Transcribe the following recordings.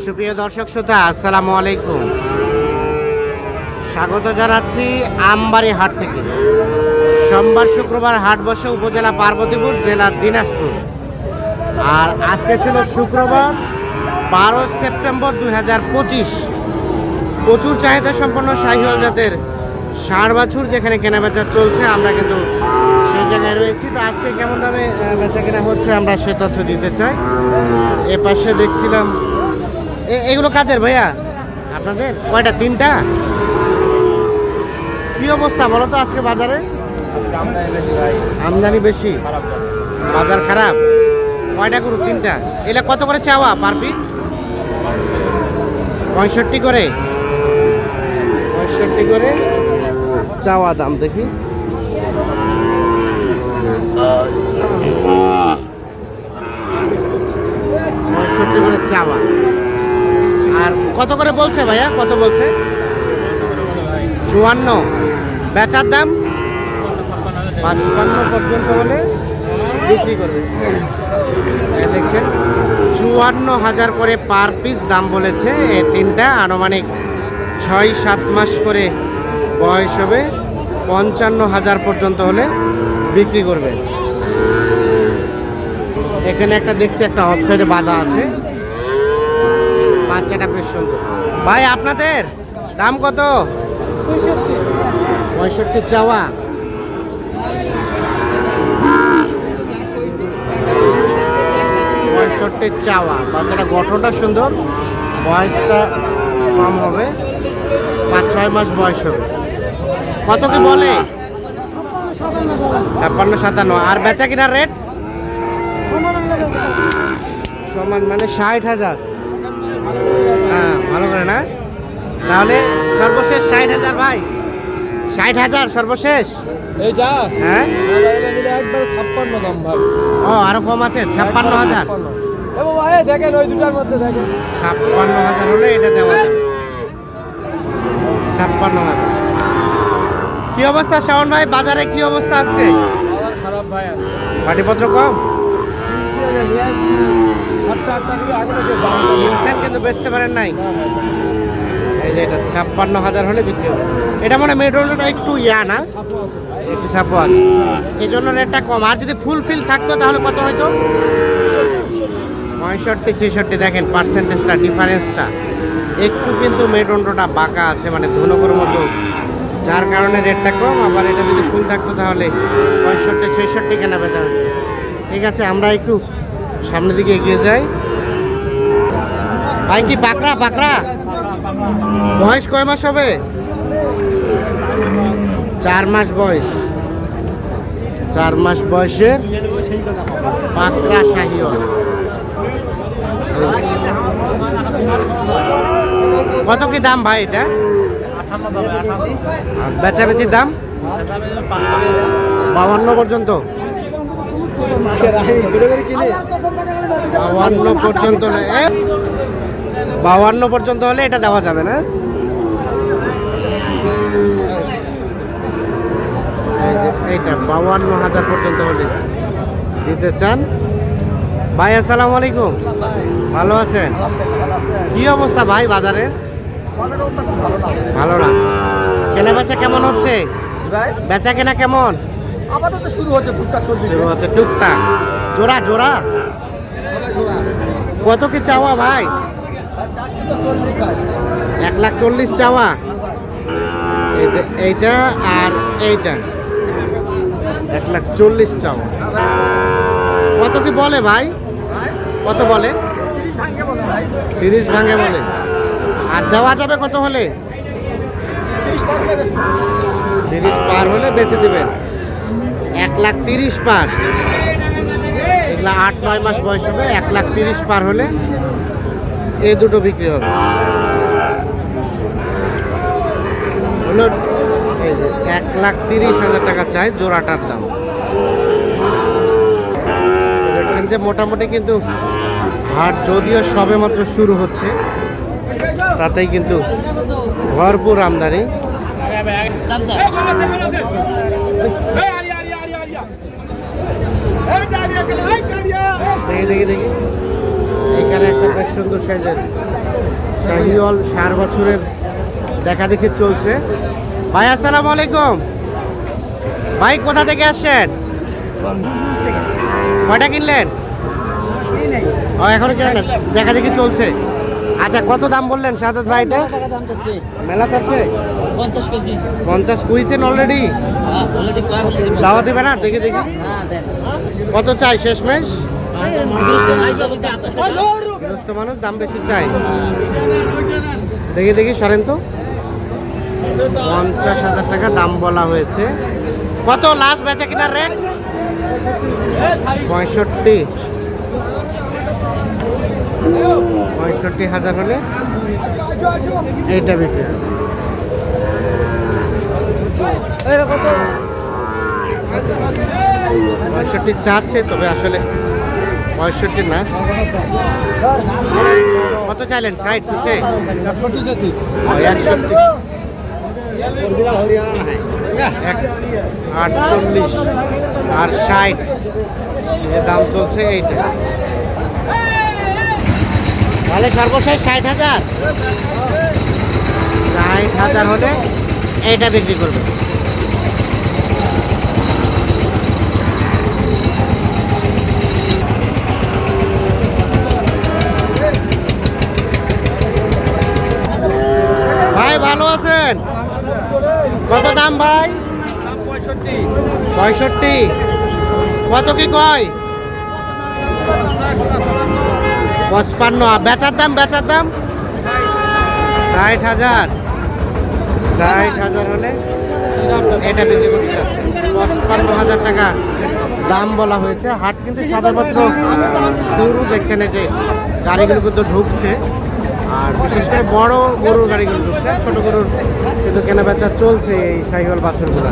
সুপ্রিয় দর্শক শ্রোতা, আসসালামু আলাইকুম। স্বাগত জানাচ্ছি আমবাড়ি হাট থেকে। সোমবার শুক্রবার হাট বসে উপজেলা পার্বতীপুর, জেলা দিনাজপুর। আর আজকে ছিল শুক্রবার 12 সেপ্টেম্বর 2025। প্রচুর চাহিদা সম্পন্ন শাহিওয়াল জাতের ষাঁড় বাছুর যেখানে কেনাবেচা চলছে, আমরা কিন্তু সেই জায়গায় রয়েছি। তো আজকে কেমন দামে বেচা কেনা হচ্ছে আমরা সে তথ্য দিতে চাই। এ পাশে দেখছিলাম এগুলো কাদের ভাইয়া? আপনাদের কয়টা? 3টা? কি অবস্থা বলো তো আজকে বাজারে? আমদানি বেশি, বাজার খারাপ। কয়টা গরু? 3টা। এগুলা কত করে চাওয়া পার পিস? 65 করে। 65 করে চাওয়া দাম। দেখি 65 করে চাওয়া। আর কত করে বলছে ভাইয়া? কত বলছে? 54। বেচার দাম 55 পর্যন্ত হলে বিক্রি করবে। দেখছেন 54,000 করে পার পিস দাম বলেছে। এই 3টা আনুমানিক 6-7 মাস করে বয়স হবে। 55,000 পর্যন্ত হলে বিক্রি করবে। এখানে একটা দেখছি একটা অফসাইডে বাঁধা আছে, বাচ্চাটা বেশ সুন্দর। ভাই আপনাদের দাম কত? 65 চাওয়া। চাওয়া। বাচ্চাটা গঠনটা সুন্দর, বয়সটা কম হবে, 5-6 মাস বয়স হবে। কত কি বলে? 56-57। আর বেচা কিনার রেট সমান, মানে 60,000। হ্যাঁ, ভালো করে না? তাহলে সর্বশেষ 60,000 ভাই। 60,000 সর্বশেষ। এইটা হ্যাঁ, একবার 56 দাম ভাই। ও আরো কম আছে? 56,000। দেখেন ওই দুটার মধ্যে দেখেন 56,000 হলে এটা দেওয়া যাবে। 56,000। কি অবস্থা শাওন ভাই, বাজারে কি অবস্থা আজকে? খারাপ ভাই আছে, পাটিপত্র কম কিনছেন কিন্তু বেচতে পারেন নাই। এই যে এটা 56,000 হলে বিক্রি হবে। এটা মানে মেডলটা একটু না, একটু ছাপো আছে, এই জন্য রেটটা কম। আর যদি ফুল ফিল থাকতো তাহলে কত হয়তো? 65-66। দেখেন পার্সেন্টেজটা, ডিফারেন্সটা একটু কিন্তু মেডলটা বাঁকা আছে, মানে ধনুকের মতো, যার কারণে রেটটা কম। আবার এটা যদি ফুল থাকতো তাহলে 65-66 কেনা বেচা হচ্ছে। ঠিক আছে, আমরা একটু সামনের দিকে এগিয়ে যাই। ভাই কি বাকরা? বাকরা বয়স কয় মাস হবে? 4 মাস বয়স। 4 মাস বয়সের বাকরা শাহিওয়াল। কত কি দাম ভাই এটা? বেচাবেচির দাম 52 পর্যন্ত। 52 পর্যন্ত, 52 পর্যন্ত হলে এটা দেওয়া যাবে না? এইটা 52,000 পর্যন্ত হলে দিতে চান। ভাই আসসালামু আলাইকুম, ভালো আছেন? কি অবস্থা ভাই বাজারে? ভালো না। কেনা বেচা কেমন হচ্ছে? বেচা কেনা কেমন? আপাতত শুরু হচ্ছে টুকটাক, শুরু হচ্ছে টুকটাক। জোড়া জোড়া কত কি চাওয়া ভাই? 1,40,000 চাওয়া। এইটা আর এইটা 1,40,000 চাওয়া। কত কি বলে ভাই? কত বলে? 30 ভাঙে বলে। আর দেওয়া যাবে কত হলে? 30 পার হলে বেচে দেবেন। 1,30,000 পার। এগুলা 8-9 মাস বয়স হবে। 1,30,000 পার হলে এই দুটো বিক্রি হবে। হলো এই যে 1,30,000 টাকা চাই জোড়াটার দাম। দেখছেন যে মোটামুটি কিন্তু হাট যদিও সবে মাত্র শুরু হচ্ছে, তাতেই কিন্তু ভরপুর আমদানি। দেখি দেখি দেখি, এখানে একটা বেশ সুন্দর সাইজের শাহিওয়াল 4 বছরের দেখা দেখি চলছে। ভাই আসসালামু আলাইকুম। ভাই কোথা থেকে আসছেন? কয়টা কিনলেন? ও এখনো কিনেন না, দেখা দেখি চলছে। আচ্ছা কত দাম বললেন সাদাত ভাই? এটা টাকা দাম চাচ্ছে মেলা চাচ্ছে 50 কেজি। 50 কুইছেন অলরেডি? হ্যাঁ অলরেডি কয় বলে দিব। দাওয়া দিবে না? দেখি দেখি হ্যাঁ দেন। কত চাই শেষমেশ? দুশো আইবা বলতে 28 টাকা। গৃহস্থ মানুষ দাম বেশি চাই। দেখি দেখি সরেন তো। 50,000 টাকা দাম বলা হয়েছে। কত লাস্ট বেচা কিনার রেট? 65,000 হলে এইটা বিক্রি হবে। 65 চাচ্ছে, তবে আসলে 65 না। কত চাইলেন? 60 শেষে 61 48 আর 60 এর দাম চলছে এইটা। তাহলে সর্বশেষ 60,000। 60,000 হলে এইটা বিক্রি করবে। ভাই ভালো আছেন? কত দাম ভাই? 65। কত কি কয়? 55। বেচার দাম? বেচার দাম 60,000। 60,000 হলে এটা বিক্রি করতে যাচ্ছে। 55,000 টাকা দাম বলা হয়েছে। হাট কিন্তু সবেমাত্র শুরু। দেখছেন এই যে গাড়িগুলো কিন্তু ঢুকছে, আর বিশেষ করে বড় গরুর গাড়িগুলো ঢুকছে, ছোট গরুর কিন্তু কেনা বেচা চলছে এই শাহিওয়াল বাছুরগুলো।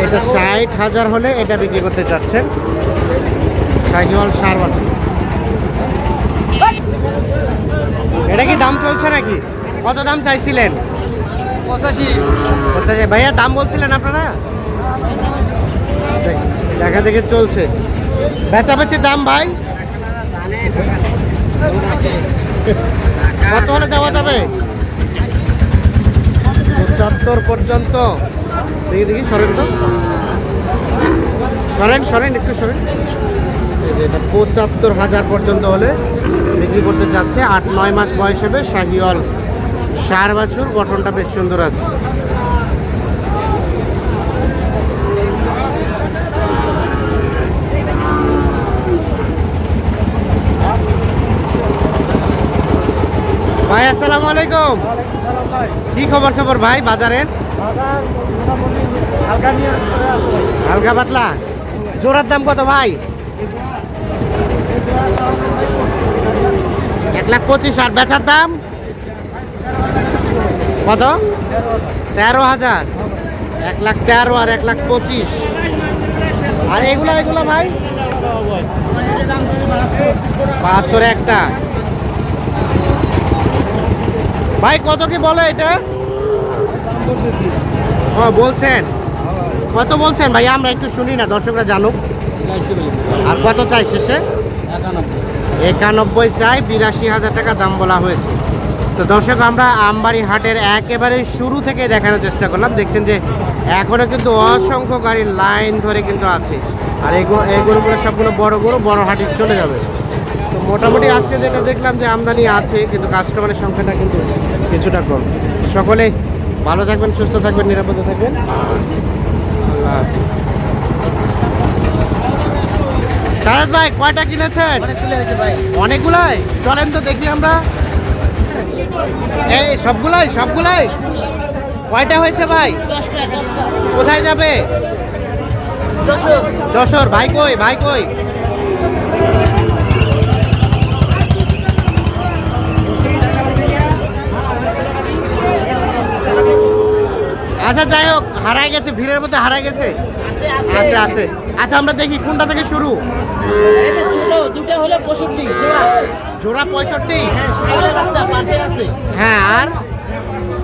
এটা 60,000 হলে এটা বিক্রি করতে চাচ্ছেন। শাহিওয়াল 4 বাছুর। এটা কি দাম চলছে নাকি? কত দাম চাইছিলেন? 85। ভাইয়া দাম বলছিলেন আপনারা? দেখা দেখে চলছে। বেচা বেচির দাম ভাই কত হলে দেওয়া যাবে? 75 পর্যন্ত। দেখি দেখি সরেন তো, সরেন সরেন একটু সরেন। এই যে এটা 75,000 পর্যন্ত হলে বিক্রি করতে যাচ্ছে। 8-9 মাস বয়স হবে। শাহিওয়াল 4 বাছুর। গঠনটা বেশ সুন্দর আছে। ভাই আসসালামু আলাইকুম। কি খবর সবর ভাই বাজারের? হালকা পাতলা। জোড়ার দাম কত ভাই? 1,25,000। আর বেচার দাম কত? 13,000। 1,13,000 আর 1,25,000। আর এগুলা এগুলা ভাই 72 একটা। ভাই কত কি বলে এটা? ও বলছেন, কত বলছেন ভাই? আমরা একটু শুনি না, দর্শকরা জানুক। আর কত চাই শেষে? 91 চাই। 82,000 টাকা দাম বলা হয়েছে। তো দর্শক আমরা আমবাড়ি হাটের একেবারে শুরু থেকে দেখানোর চেষ্টা করলাম। দেখছেন যে এখনো কিন্তু অসংখ্য গাড়ির লাইন ধরে কিন্তু আছে। আর এই গরুগুলো সবগুলো বড় গরু, বড় হাটে চলে যাবে। তো মোটামুটি আজকে যেটা দেখলাম যে আমদানি আছে, কিন্তু কাস্টমারের সংখ্যাটা কিন্তু কিছুটা কম। সকলে ভালো থাকবেন, সুস্থ থাকবেন, নিরাপদে থাকবেন। সারাদ ভাই কয়টা কিনেছেন? অনেকগুলাই। চলেন তো দেখি আমরা। এই সবগুলাই সবগুলাই কয়টা হয়েছে ভাই? 10টা। কোথায় যাবে? যশোর। ভাই কই? ভাই কই? আচ্ছা যাই হোক, হারাই গেছে, ভিড়ের মধ্যে হারাই গেছে। আছে আছে। আচ্ছা আমরা দেখি কোনটা থেকে শুরু। এটা ছোট দুটো হলো 65 জোড়া। জোড়া 65। হ্যাঁ শাইলের বাচ্চা পাশে আছে। হ্যাঁ আর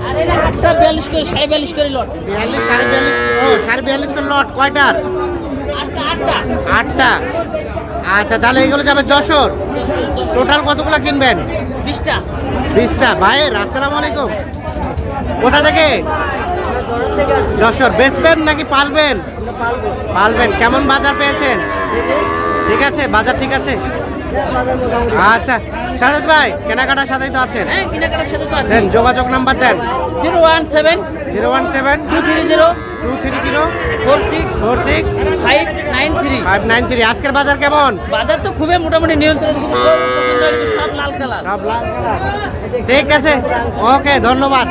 আর এটা হাতটা 42 করে 42.5 করে লট। 42 42.5। ও 42.5 করে লট। কয়টার? আটটা। 8টা। আচ্ছা, তাহলে এগুলো যাবে যশোর। টোটাল কতগুলো কিনবেন? 20টা 20টা। ভাইয়ের আসসালামু আলাইকুম। কোথা থেকে? যশোর। বেচবেন নাকি পালবেন? পালবেন। কেমন বাজার পেয়েছেন? ঠিক আছে, বাজার ঠিক আছে। আচ্ছা সাজাদ ভাই, কেনাকাটার সাথেই তো আছেন। হ্যাঁ কেনাকাটার সাথে তো আছে। দেন যোগাযোগ নাম্বার দেন। 017 017 230 230 46 46 593। 593। আজকের বাজার কেমন? বাজার তো খুবই মোটামুটি নিয়ন্ত্রণ, কিন্তু খুব পছন্দ হয় কিন্তু সব লাল কালার। সব লাল কালার। ঠিক আছে, ওকে, ধন্যবাদ।